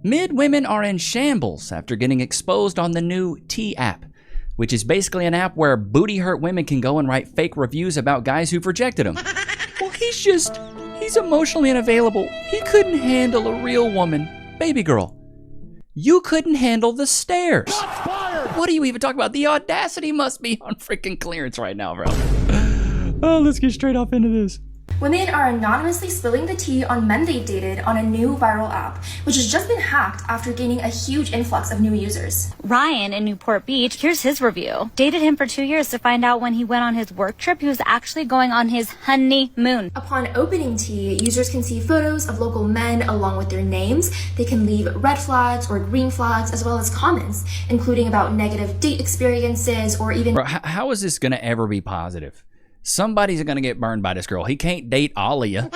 Mid women are in shambles after getting exposed on the new T app, which is basically an app where booty hurt women can go and write fake reviews about guys who've rejected them. Well, he's emotionally unavailable. He couldn't handle a real woman. Baby girl, you couldn't handle the stairs. What are you even talking about? The audacity must be on freaking clearance right now, bro. Oh, let's get straight off into this. Women are anonymously spilling the tea on men they've dated on a new viral app, which has just been hacked after gaining a huge influx of new users. Ryan in Newport Beach, here's his review. Dated him for 2 years to find out when he went on his work trip, he was actually going on his honeymoon. Upon opening tea, users can see photos of local men along with their names. They can leave red flags or green flags, as well as comments, including about negative date experiences or even... Bro, how is this going to ever be positive? Somebody's going to get burned by this girl. He can't date all of you.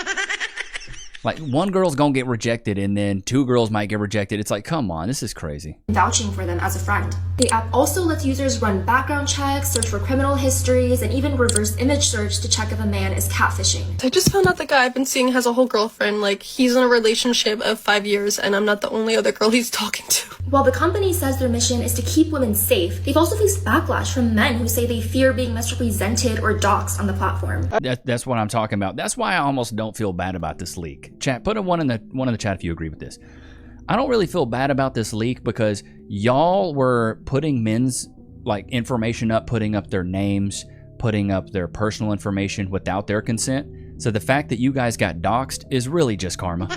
Like, one girl's going to get rejected, and then 2 girls might get rejected. It's like, come on, this is crazy. Vouching for them as a friend. The app also lets users run background checks, search for criminal histories, and even reverse image search to check if a man is catfishing. I just found out the guy I've been seeing has a whole girlfriend. Like, he's in a relationship of 5 years, and I'm not the only other girl he's talking to. While the company says their mission is to keep women safe, they've also faced backlash from men who say they fear being misrepresented or doxxed on the platform. That's what I'm talking about. That's why I almost don't feel bad about this leak. Chat, put one in the chat if you agree with this. I don't really feel bad about this leak because y'all were putting men's like information up, putting up their names, putting up their personal information without their consent. So the fact that you guys got doxxed is really just karma.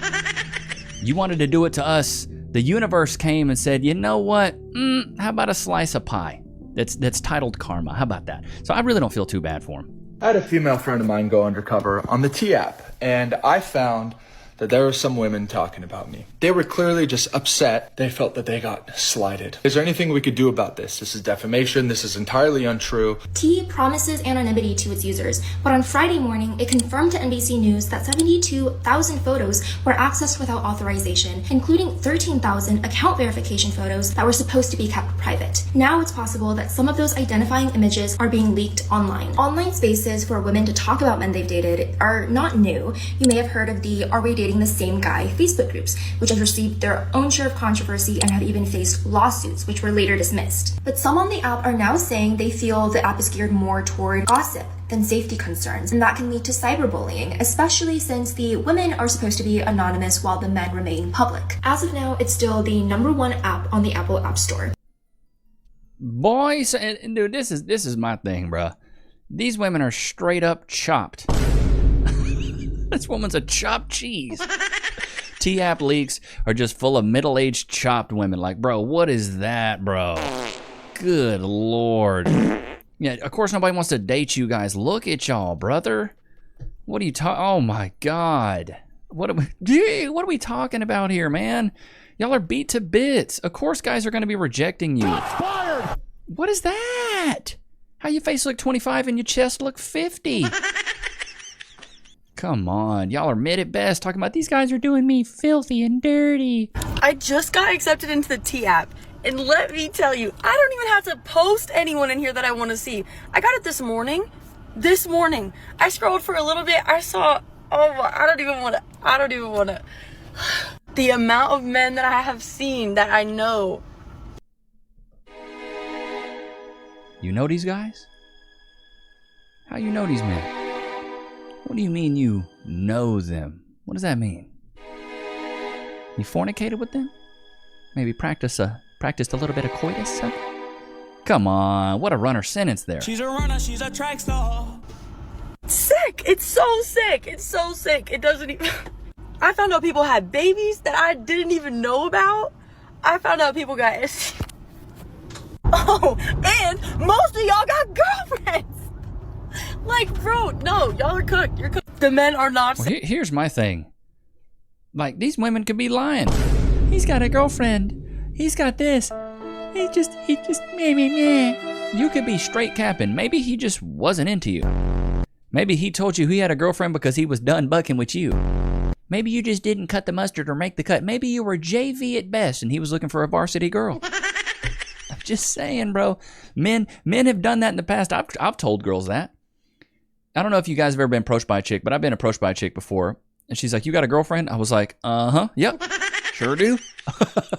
You wanted to do it to us. The universe came and said, you know what? How about a slice of pie that's titled karma? How about that? So I really don't feel too bad for him. I had a female friend of mine go undercover on the T app, and I found that there were some women talking about me. They were clearly just upset. They felt that they got slighted. Is there anything we could do about this? This is defamation. This is entirely untrue. T promises anonymity to its users, but on Friday morning, it confirmed to NBC News that 72,000 photos were accessed without authorization, including 13,000 account verification photos that were supposed to be kept private. Now it's possible that some of those identifying images are being leaked online. Online spaces for women to talk about men they've dated are not new. You may have heard of the Are We Dating the Same Guy Facebook groups, which have received their own share of controversy and have even faced lawsuits, which were later dismissed. But some on the app are now saying they feel the app is geared more toward gossip than safety concerns, and that can lead to cyberbullying, especially since the women are supposed to be anonymous while the men remain public. As of now, it's still the #1 app on the Apple App Store. Boys, and dude, this is my thing, bruh. These women are straight up chopped. This woman's a chopped cheese. T-app leaks are just full of middle-aged chopped women. Like, bro, what is that, bro? Good Lord. Yeah, of course nobody wants to date you guys. Look at y'all, brother. What are you talking? Oh my God. What are we talking about here, man? Y'all are beat to bits. Of course guys are going to be rejecting you. Fired. What is that? How your face look 25 and your chest look 50? Come on, y'all are mid at best talking about these guys are doing me filthy and dirty. I just got accepted into the T app, and let me tell you, I don't even have to post anyone in here that I want to see. I got it this morning. I scrolled for a little bit. I saw, I don't even want to. The amount of men that I have seen that I know. You know these guys? How you know these men? What do you mean you know them? What does that mean? You fornicated with them? Maybe practiced a little bit of coitus? Huh? Come on, what a runner sentence there. She's a runner, she's a track star. Sick, it's so sick, it doesn't even... I found out people had babies that I didn't even know about. I found out people got STDs. Oh, and most of y'all got girlfriends. Like, bro, no, y'all are cooked. You're cooked. The men are not. Well, here's my thing. Like, these women could be lying. He's got a girlfriend. He's got this. He just, meh. You could be straight capping. Maybe he just wasn't into you. Maybe he told you he had a girlfriend because he was done bucking with you. Maybe you just didn't cut the mustard or make the cut. Maybe you were JV at best and he was looking for a varsity girl. I'm just saying, bro. Men have done that in the past. I've told girls that. I don't know if you guys have ever been approached by a chick, but I've been approached by a chick before. And she's like, you got a girlfriend? I was like, yep. Sure do.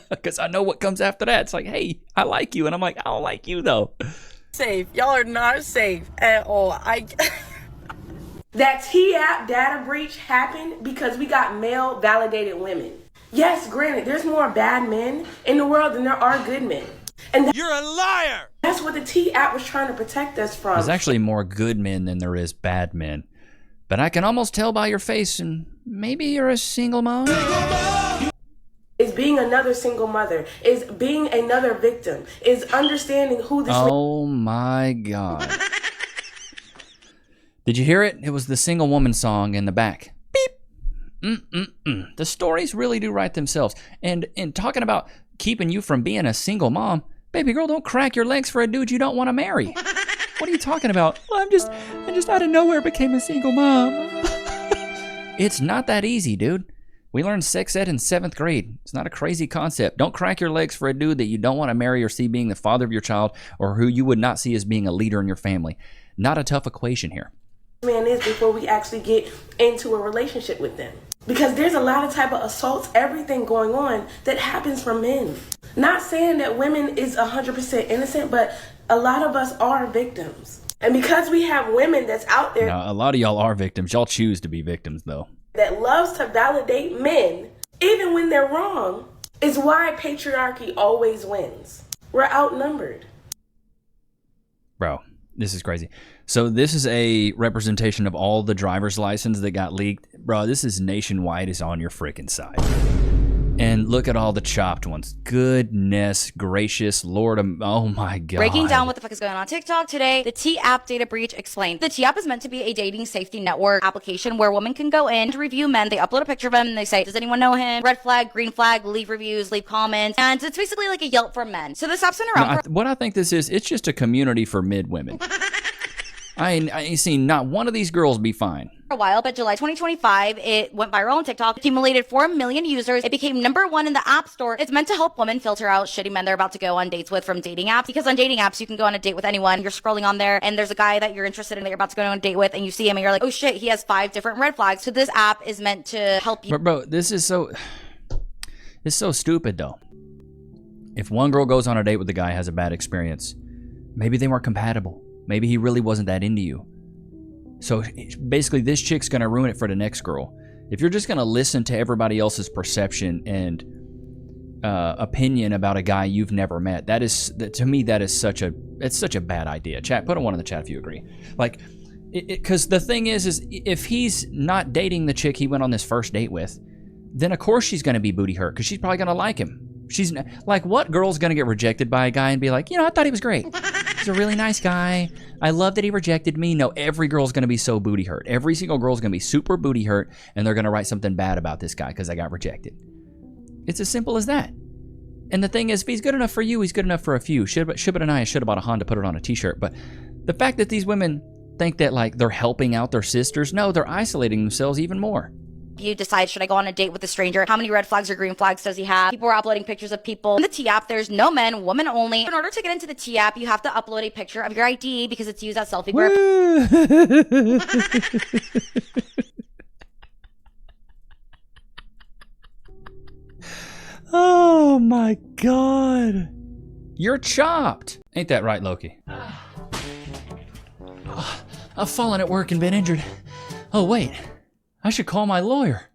Because I know what comes after that. It's like, hey, I like you. And I'm like, I don't like you, though. Safe. Y'all are not safe at all. That T-app data breach happened because we got male validated women. Yes, granted, there's more bad men in the world than there are good men. And You're a liar! that's what the T-app was trying to protect us from. There's actually more good men than there is bad men. But I can almost tell by your face, and maybe you're a single mom? Is being another single mother, is being another victim, is understanding who this Oh my God. Did you hear it? It was the single woman song in the back. Beep. The stories really do write themselves. And in talking about keeping you from being a single mom, baby girl, don't crack your legs for a dude you don't want to marry. What are you talking about? Well, I just out of nowhere became a single mom. It's not that easy, dude. We learned sex ed in 7th grade. It's not a crazy concept. Don't crack your legs for a dude that you don't want to marry or see being the father of your child, or who you would not see as being a leader in your family. Not a tough equation here. man is before we actually get into a relationship with them. Because there's a lot of type of assaults, everything going on that happens from men. Not saying that women is 100% innocent, but a lot of us are victims. And because we have women that's out there... Now, a lot of y'all are victims. Y'all choose to be victims, though. ...that loves to validate men, even when they're wrong, is why patriarchy always wins. We're outnumbered. Bro, this is crazy. So this is a representation of all the driver's license that got leaked. Bro, this is nationwide is on your freaking side. And look at all the chopped ones. Goodness gracious, Lord, oh my God. Breaking down what the fuck is going on TikTok today, the T-App data breach explained. The T-App is meant to be a dating safety network application where women can go in to review men. They upload a picture of him and they say, does anyone know him? Red flag, green flag, leave reviews, leave comments. And it's basically like a Yelp for men. So this app's been around What I think this is, it's just a community for mid women. I ain't seen not one of these girls be fine. for a while, but July 2025, it went viral on TikTok, accumulated 4 million users. It became #1 in the App Store. It's meant to help women filter out shitty men they're about to go on dates with from dating apps, because on dating apps, you can go on a date with anyone. You're scrolling on there, and there's a guy that you're interested in that you're about to go on a date with, and you see him, and you're like, oh shit, he has 5 different red flags. So this app is meant to help you. But bro, this is so... It's so stupid, though. If one girl goes on a date with a guy, has a bad experience, maybe they weren't compatible. Maybe he really wasn't that into you. So basically, this chick's going to ruin it for the next girl. If you're just going to listen to everybody else's perception and opinion about a guy you've never met, to me, that is such a bad idea. Chat, put a 1 in the chat if you agree. Like, because the thing is if he's not dating the chick he went on this first date with, then of course she's going to be booty hurt because she's probably going to like him. She's like, what girl's going to get rejected by a guy and be like, I thought he was great. He's a really nice guy. I love that he rejected me. No, every girl's going to be so booty hurt. Every single girl's going to be super booty hurt, and they're going to write something bad about this guy because I got rejected. It's as simple as that. And the thing is, if he's good enough for you, he's good enough for a few. Shubba and I should have bought a Honda, put it on a t-shirt. But the fact that these women think that like they're helping out their sisters, no, they're isolating themselves even more. You decide, should I go on a date with a stranger? How many red flags or green flags does he have? People are uploading pictures of people. In the T-App, there's no men, women only. In order to get into the T-App, you have to upload a picture of your ID because it's used as selfie grip. Oh my God. You're chopped. Ain't that right, Loki? I've fallen at work and been injured. Oh, wait. I should call my lawyer.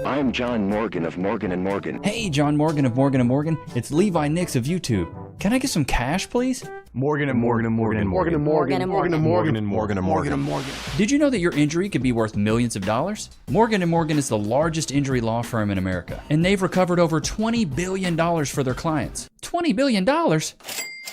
I'm John Morgan of Morgan & Morgan. Hey, John Morgan of Morgan & Morgan. It's Levi Nichs of YouTube. Can I get some cash, please? Morgan & Morgan & Morgan & Morgan & Morgan & Morgan & Morgan & Morgan & Morgan & Morgan. Did you know that your injury could be worth millions of dollars? Morgan & Morgan is the largest injury law firm in America, and they've recovered over $20 billion for their clients. $20 billion?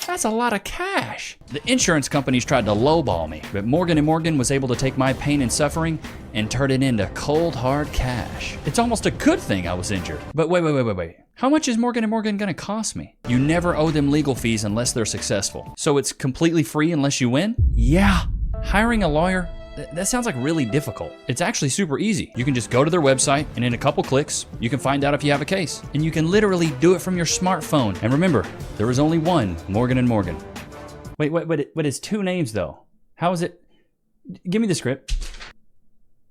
That's a lot of cash. The insurance companies tried to lowball me, but Morgan & Morgan was able to take my pain and suffering and turn it into cold, hard cash. It's almost a good thing I was injured. But wait. How much is Morgan & Morgan gonna cost me? You never owe them legal fees unless they're successful. So it's completely free unless you win? Yeah. Hiring a lawyer? That sounds like really difficult. It's actually super easy. You can just go to their website, and in a couple clicks, you can find out if you have a case. And you can literally do it from your smartphone. And remember, there is only one Morgan & Morgan. Wait, it's 2 names though. How is it? Give me the script.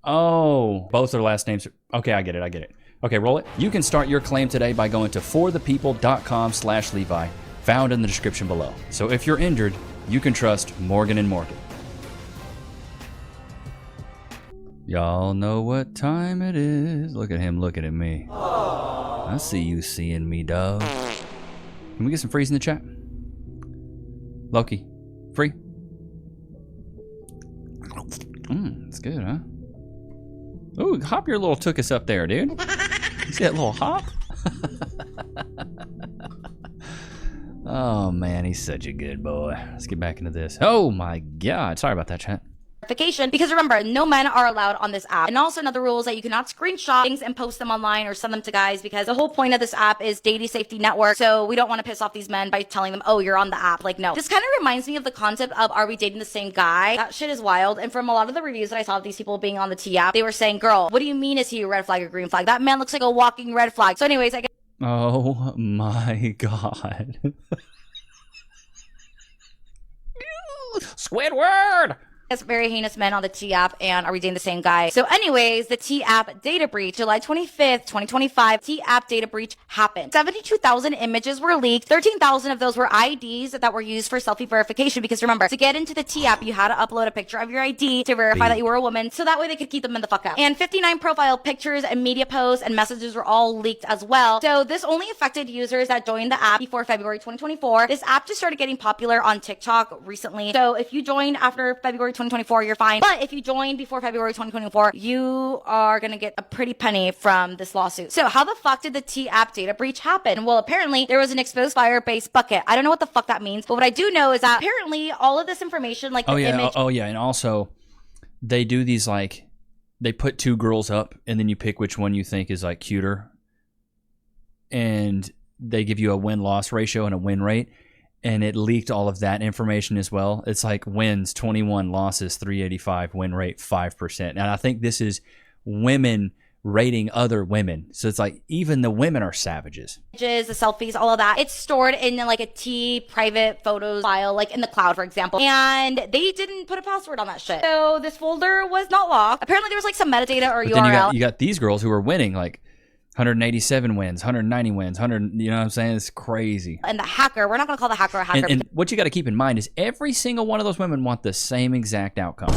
Oh, both their last names. Okay, I get it. Okay, roll it. You can start your claim today by going to forthepeople.com/Levi, found in the description below. So if you're injured, you can trust Morgan & Morgan. Y'all know what time it is. Look at him looking at me. I see you seeing me, dog. Can we get some freeze in the chat? Loki, free? It's good, huh? Ooh, hop your little took us up there, dude. You see that little hop? Oh, man, he's such a good boy. Let's get back into this. Oh, my God. Sorry about that, chat. Because remember, no men are allowed on this app. And also another rule is that you cannot screenshot things and post them online or send them to guys, because the whole point of this app is dating safety network. So we don't want to piss off these men by telling them, oh, you're on the app. Like, no. This kind of reminds me of the concept of, are we dating the same guy? That shit is wild. And from a lot of the reviews that I saw of these people being on the T app, they were saying, girl, what do you mean, is he a red flag or green flag? That man looks like a walking red flag. So anyways, I guess. Oh my God. Squidward! Very heinous men on the T app, and are we dating the same guy? So anyways, the T app data breach, July 25th, 2025, T app data breach happened. 72,000 images were leaked. 13,000 of those were IDs that were used for selfie verification, because remember, to get into the T app, you had to upload a picture of your ID to verify that you were a woman, so that way they could keep them in the fuck out. And 59 profile pictures and media posts and messages were all leaked as well. So this only affected users that joined the app before February 2024. This app just started getting popular on TikTok recently. So if you joined after February 2024, you're fine. But if you joined before February 2024, you are gonna get a pretty penny from this lawsuit. So how the fuck did the T app data breach happen? Well, apparently there was an exposed Firebase bucket. I don't know what the fuck that means, but what I do know is that apparently all of this information, like the image. Oh yeah, and also they do these, like, they put two girls up and then you pick which one you think is like cuter, and they give you a win-loss ratio and a win rate. And it leaked all of that information as well. It's like wins 21, losses 385, win rate 5%. And I think this is women rating other women. So it's like even the women are savages. The selfies, all of that. It's stored in like a T private photos file, like in the cloud, for example. And they didn't put a password on that shit. So this folder was not locked. Apparently there was like some metadata or but URL. Then you got these girls who are winning, like 187 wins, 190 wins, 100, you know what I'm saying? It's crazy. And the hacker, we're not going to call the hacker a hacker. And what you got to keep in mind is every single one of those women want the same exact outcome.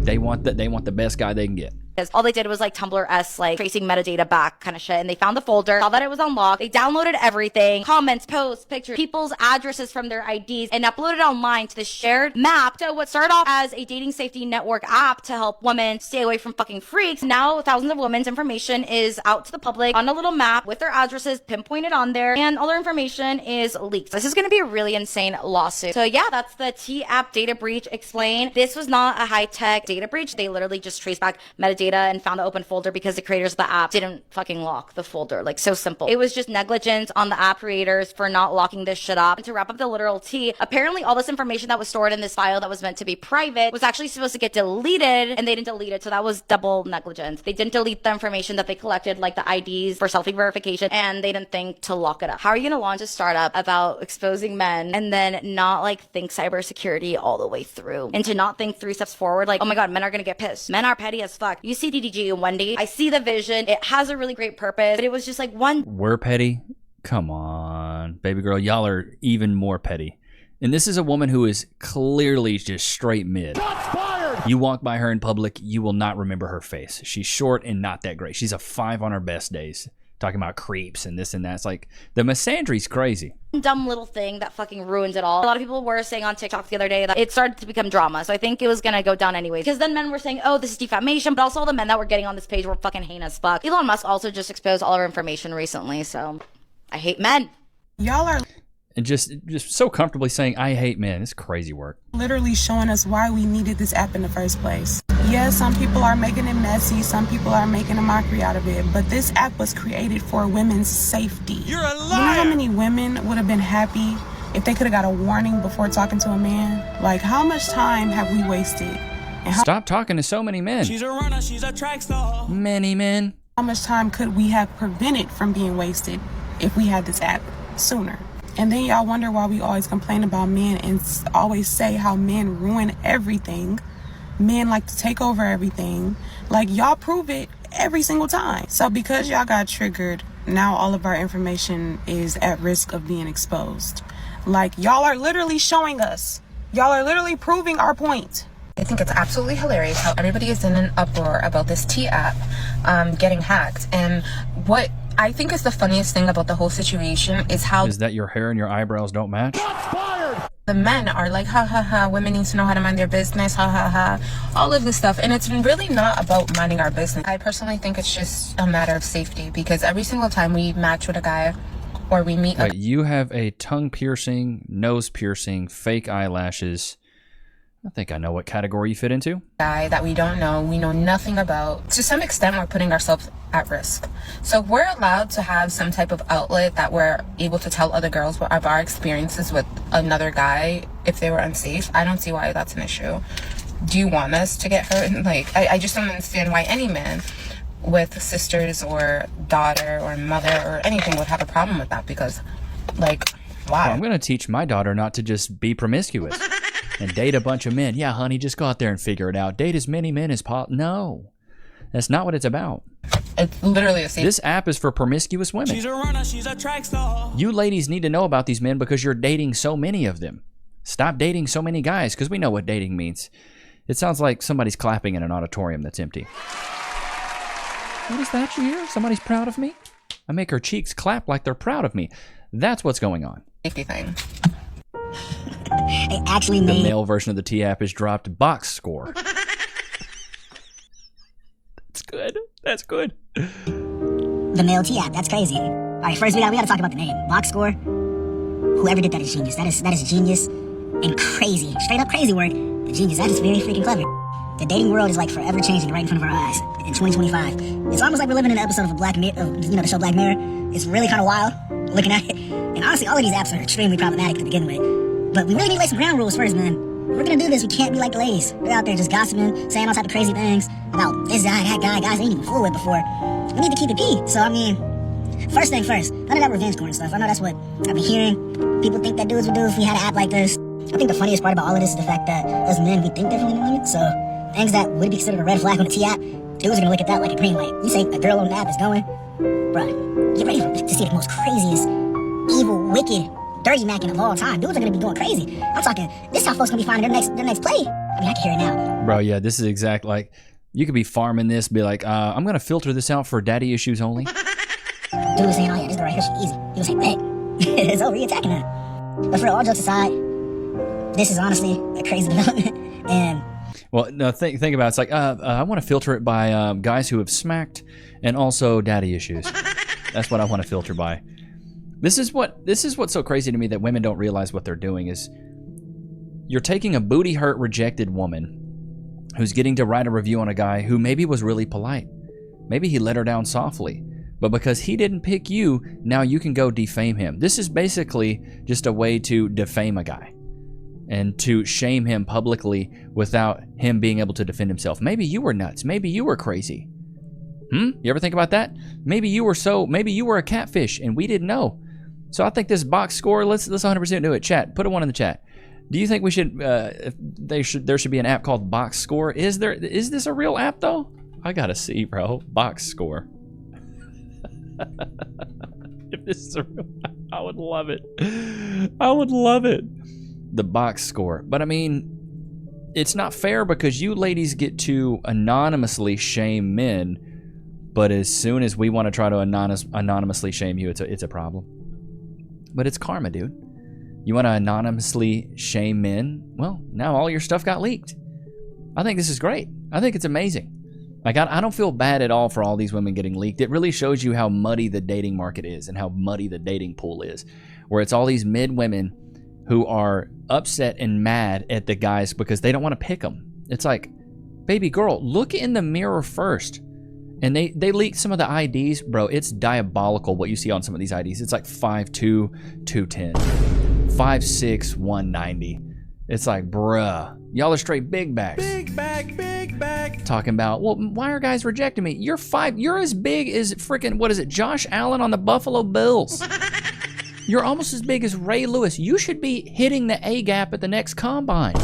They want the best guy they can get. Because all they did was like Tumblr-esque, like tracing metadata back kind of shit. And they found the folder, saw that it was unlocked. They downloaded everything, comments, posts, pictures, people's addresses from their IDs, and uploaded online to the shared map. So what started off as a dating safety network app to help women stay away from fucking freaks, now thousands of women's information is out to the public on a little map with their addresses pinpointed on there, and all their information is leaked. This is going to be a really insane lawsuit. So yeah, that's the T app data breach explained. This was not a high-tech data breach. They literally just traced back metadata and found the open folder because the creators of the app didn't fucking lock the folder. Like, so simple. It was just negligence on the app creators for not locking this shit up. And to wrap up the literal tea, apparently all this information that was stored in this file that was meant to be private was actually supposed to get deleted, and they didn't delete it. So that was double negligence. They didn't delete the information that they collected, like the IDs for selfie verification, and they didn't think to lock it up. How are you gonna launch a startup about exposing men and then not like think cybersecurity all the way through, and to not think 3 steps forward? Like, oh my God, men are gonna get pissed. Men are petty as fuck. You see DDG and Wendy. I see the vision. It has a really great purpose, but it was just like one. We're petty? Come on, baby girl. Y'all are even more petty. And this is a woman who is clearly just straight mid. You walk by her in public, you will not remember her face. She's short and not that great. She's a 5 on her best days. Talking about creeps and this and that. It's like, the misandry's crazy. Dumb little thing that fucking ruins it all. A lot of people were saying on TikTok the other day that it started to become drama. So I think it was gonna go down anyways. Because then men were saying, oh, this is defamation. But also all the men that were getting on this page were fucking heinous as fuck. Elon Musk also just exposed all our information recently. So I hate men. Y'all are and just so comfortably saying, I hate men. It's crazy work. Literally showing us why we needed this app in the first place. Yeah, some people are making it messy. Some people are making a mockery out of it. But this app was created for women's safety. You're a liar! You know how many women would have been happy if they could have got a warning before talking to a man? Like, how much time have we wasted? And Stop talking to so many men. She's a runner, she's a track star. Many men. How much time could we have prevented from being wasted if we had this app sooner? And then y'all wonder why we always complain about men and always say how men ruin everything. Men like to take over everything. Like, y'all prove it every single time. So because y'all got triggered, now all of our information is at risk of being exposed. Like, y'all are literally showing us. Y'all are literally proving our point. I think it's absolutely hilarious how everybody is in an uproar about this T app getting hacked. And what I think is the funniest thing about the whole situation is how... Is that your hair and your eyebrows don't match? The men are like, ha ha ha, women need to know how to mind their business, ha ha ha, all of this stuff. And it's really not about minding our business. I personally think it's just a matter of safety, because every single time we match with a guy or we meet... Wait, you have a tongue piercing, nose piercing, fake eyelashes. I think I know what category you fit into. Guy that we don't know, we know nothing about. To some extent, we're putting ourselves at risk. So we're allowed to have some type of outlet that we're able to tell other girls of our experiences with another guy if they were unsafe. I don't see why that's an issue. Do you want us to get hurt? Like, I just don't understand why any man with sisters or daughter or mother or anything would have a problem with that, because, like, why? Well, I'm going to teach my daughter not to just be promiscuous and date a bunch of men. Yeah, honey, just go out there and figure it out. Date as many men as possible. No, that's not what it's about. It's literally a safe... This app is for promiscuous women. She's a runner, she's a track star. You ladies need to know about these men because you're dating so many of them. Stop dating so many guys, because we know what dating means. It sounds like somebody's clapping in an auditorium that's empty. What is that you hear? Somebody's proud of me? I make her cheeks clap like they're proud of me. That's what's going on. Safety thing. It actually The made... male version of the T app is dropped box score. That's good. That's good. The male T app, that's crazy. All right, first we gotta talk about the name. Box score. Whoever did that is genius. That is genius and crazy. Straight up crazy work. The genius. That is very freaking clever. The dating world is like forever changing right in front of our eyes in 2025. It's almost like we're living in an episode of the show Black Mirror. It's really kind of wild looking at it. And honestly, all of these apps are extremely problematic to begin with. But we really need to lay some ground rules first, man. If we're gonna do this, we can't be like the ladies. We're out there just gossiping, saying all type of crazy things about this guy, that guy, guys they ain't even fooled with before. We need to keep it P. So, I mean, first thing first, none of that revenge porn stuff. I know that's what I've been hearing. People think that dudes would do if we had an app like this. I think the funniest part about all of this is the fact that as men, we think differently than women. So, things that would be considered a red flag on the T app, dudes are gonna look at that like a green light. You say a girl on the app is going, bruh, get ready to see the most craziest, evil, wicked, dirty macking of all time. Dudes are gonna be going crazy. I'm talking, this is how folks gonna be finding their next play. I mean, I can hear it now. Bro, yeah, this is exact, like, you could be farming this, be like, I'm gonna filter this out for daddy issues only. Dude was saying, oh yeah, this girl right here, she's easy. He was like, bet. It's over, he attacking her. But for all jokes aside, this is honestly a crazy development. And well, no, think about it. It's like, I want to filter it by guys who have smacked and also daddy issues. That's what I want to filter by. This is what's so crazy to me that women don't realize what they're doing is you're taking a booty hurt rejected woman who's getting to write a review on a guy who maybe was really polite. Maybe he let her down softly. But because he didn't pick you, now you can go defame him. This is basically just a way to defame a guy and to shame him publicly without him being able to defend himself. Maybe you were nuts. Maybe you were crazy. You ever think about that? Maybe you were a catfish and we didn't know. So I think this box score, let's 100% do it. Chat, put a 1 in the chat. Do you think we should, there should be an app called Box Score? Is this a real app though? I gotta see, bro. Box Score. If this is a real app, I would love it. I would love it. The Box Score. But I mean, it's not fair because you ladies get to anonymously shame men, but as soon as we want to try to anonymously shame you, it's a problem. But it's karma, dude. You want to anonymously shame men? Well, now all your stuff got leaked. I think this is great. I think it's amazing. Like, I don't feel bad at all for all these women getting leaked. It really shows you how muddy the dating market is and how muddy the dating pool is, where it's all these mid women who are upset and mad at the guys because they don't want to pick them. It's like, baby girl, look in the mirror first. And they leaked some of the IDs. Bro, it's diabolical what you see on some of these IDs. It's like 5'2", 210, 5'6", 190. It's like, bruh, y'all are straight big backs. Big back. Talking about, well, why are guys rejecting me? You're as big as freaking, what is it, Josh Allen on the Buffalo Bills. You're almost as big as Ray Lewis. You should be hitting the A gap at the next combine.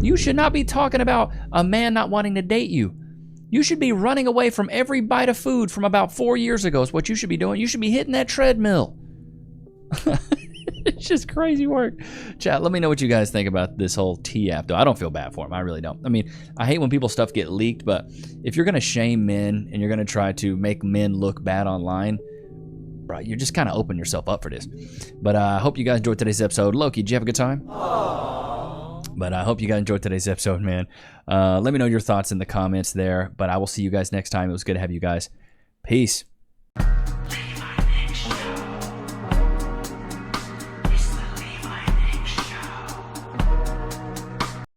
You should not be talking about a man not wanting to date you. You should be running away from every bite of food from about 4 years ago is what you should be doing. You should be hitting that treadmill. It's just crazy work. Chat, let me know what you guys think about this whole T app, though. I don't feel bad for him. I really don't. I mean, I hate when people's stuff get leaked, but if you're going to shame men and you're going to try to make men look bad online, bro, you're just kind of opening yourself up for this. But I hope you guys enjoyed today's episode. Loki, did you have a good time? But I hope you guys enjoyed today's episode, man. Let me know your thoughts in the comments there. But I will see you guys next time. It was good to have you guys. Peace.